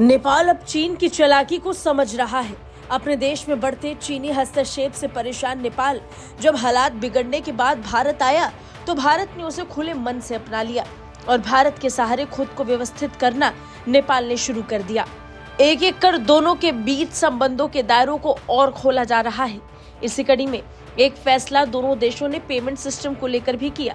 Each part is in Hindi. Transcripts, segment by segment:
नेपाल अब चीन की चालाकी को समझ रहा है। अपने देश में बढ़ते चीनी हस्तक्षेप से परेशान नेपाल जब हालात बिगड़ने के बाद भारत आया तो भारत ने उसे खुले मन से अपना लिया और भारत के सहारे खुद को व्यवस्थित करना नेपाल ने शुरू कर दिया। एक एक कर दोनों के बीच संबंधों के दायरों को और खोला जा रहा है। इसी कड़ी में एक फैसला दोनों देशों ने पेमेंट सिस्टम को लेकर भी किया।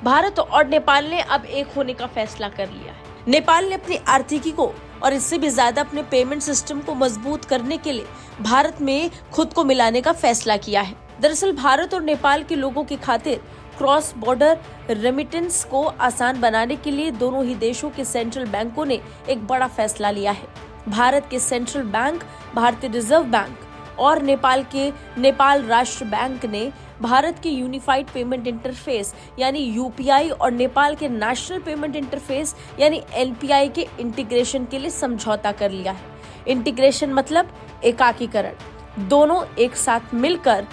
भारत और नेपाल ने अब एक होने का फैसला कर लिया है। नेपाल ने अपनी आर्थिकी को और इससे भी ज्यादा अपने पेमेंट सिस्टम को मजबूत करने के लिए भारत में खुद को मिलाने का फैसला किया है। दरअसल भारत और नेपाल के लोगों की खातिर क्रॉस बॉर्डर रेमिटेंस को आसान बनाने के लिए दोनों ही देशों के सेंट्रल बैंकों ने एक बड़ा फैसला लिया है। भारत के सेंट्रल बैंक भारतीय रिजर्व बैंक और नेपाल के नेपाल राष्ट्र बैंक ने भारत के यूनिफाइड पेमेंट इंटरफेस यानी यूपीआई और नेपाल के नेशनल पेमेंट इंटरफेस यानी एनपीआई के इंटीग्रेशन के लिए समझौता कर लिया है। इंटीग्रेशन मतलब एकाकीकरण। दोनों एक साथ मिलकर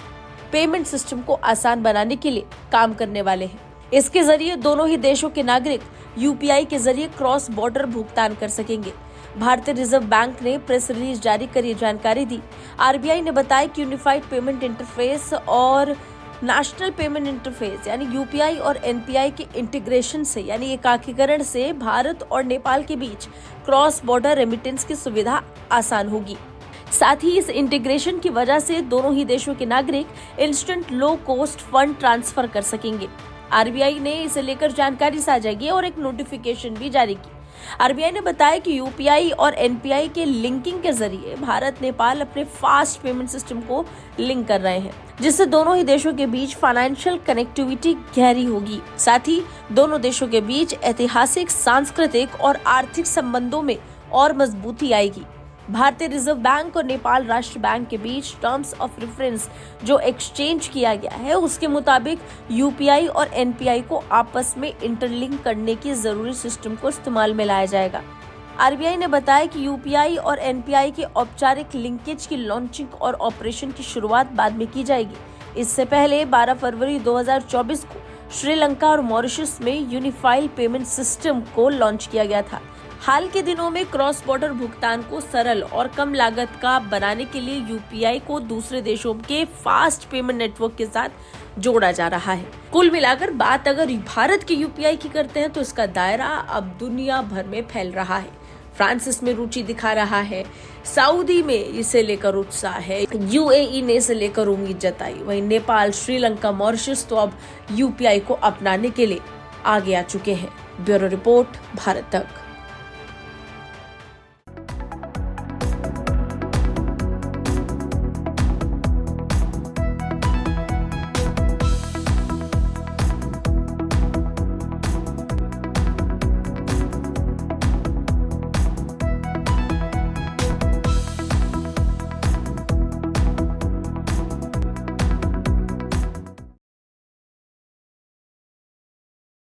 पेमेंट सिस्टम को आसान बनाने के लिए काम करने वाले हैं। इसके जरिए दोनों ही देशों के नागरिक यूपीआई के जरिए क्रॉस बॉर्डर भुगतान कर सकेंगे। भारतीय रिजर्व बैंक ने प्रेस रिलीज जारी कर ये जानकारी दी। आरबीआई ने बताया कि यूनिफाइड पेमेंट इंटरफेस और नेशनल पेमेंट इंटरफेस यानी यूपीआई और एनपीआई के इंटीग्रेशन से यानी एकाकीकरण से भारत और नेपाल के बीच क्रॉस बॉर्डर रेमिटेंस की सुविधा आसान होगी। साथ ही इस इंटीग्रेशन की वजह से दोनों ही देशों के नागरिक instant low cost fund transfer कर सकेंगे। आरबीआई ने इसे लेकर जानकारी साझा की और एक नोटिफिकेशन भी जारी की। आरबीआई ने बताया कि यूपीआई और एनपीआई के लिंकिंग के जरिए भारत नेपाल अपने फास्ट पेमेंट सिस्टम को लिंक कर रहे हैं, जिससे दोनों ही देशों के बीच फाइनेंशियल कनेक्टिविटी गहरी होगी। साथ ही दोनों देशों के बीच ऐतिहासिक, सांस्कृतिक और आर्थिक संबंधों में और मजबूती आएगी। भारतीय रिजर्व बैंक और नेपाल राष्ट्र बैंक के बीच टर्म्स ऑफ रेफरेंस जो एक्सचेंज किया गया है उसके मुताबिक यूपीआई और एनपीआई को आपस में इंटरलिंक करने की जरूरी सिस्टम को इस्तेमाल में लाया जाएगा। आरबीआई ने बताया कि यूपीआई और एनपीआई के औपचारिक लिंकेज की लॉन्चिंग और ऑपरेशन की शुरुआत बाद में की जाएगी। इससे पहले 12 फरवरी 2024 को श्रीलंका और मॉरिशस में यूनिफाइड पेमेंट सिस्टम को लॉन्च किया गया था। हाल के दिनों में क्रॉस बॉर्डर भुगतान को सरल और कम लागत का बनाने के लिए यूपीआई को दूसरे देशों के फास्ट पेमेंट नेटवर्क के साथ जोड़ा जा रहा है। कुल मिलाकर बात अगर भारत के यूपीआई की करते हैं तो इसका दायरा अब दुनिया भर में फैल रहा है। फ्रांस इसमें रुचि दिखा रहा है, सऊदी में इसे लेकर उत्साह है, यूएई ने इसे लेकर उम्मीद जताई। वहीं नेपाल, श्रीलंका, मॉरिशस तो अब यूपीआई को अपनाने के लिए आगे आ चुके हैं। ब्यूरो रिपोर्ट, भारत तक।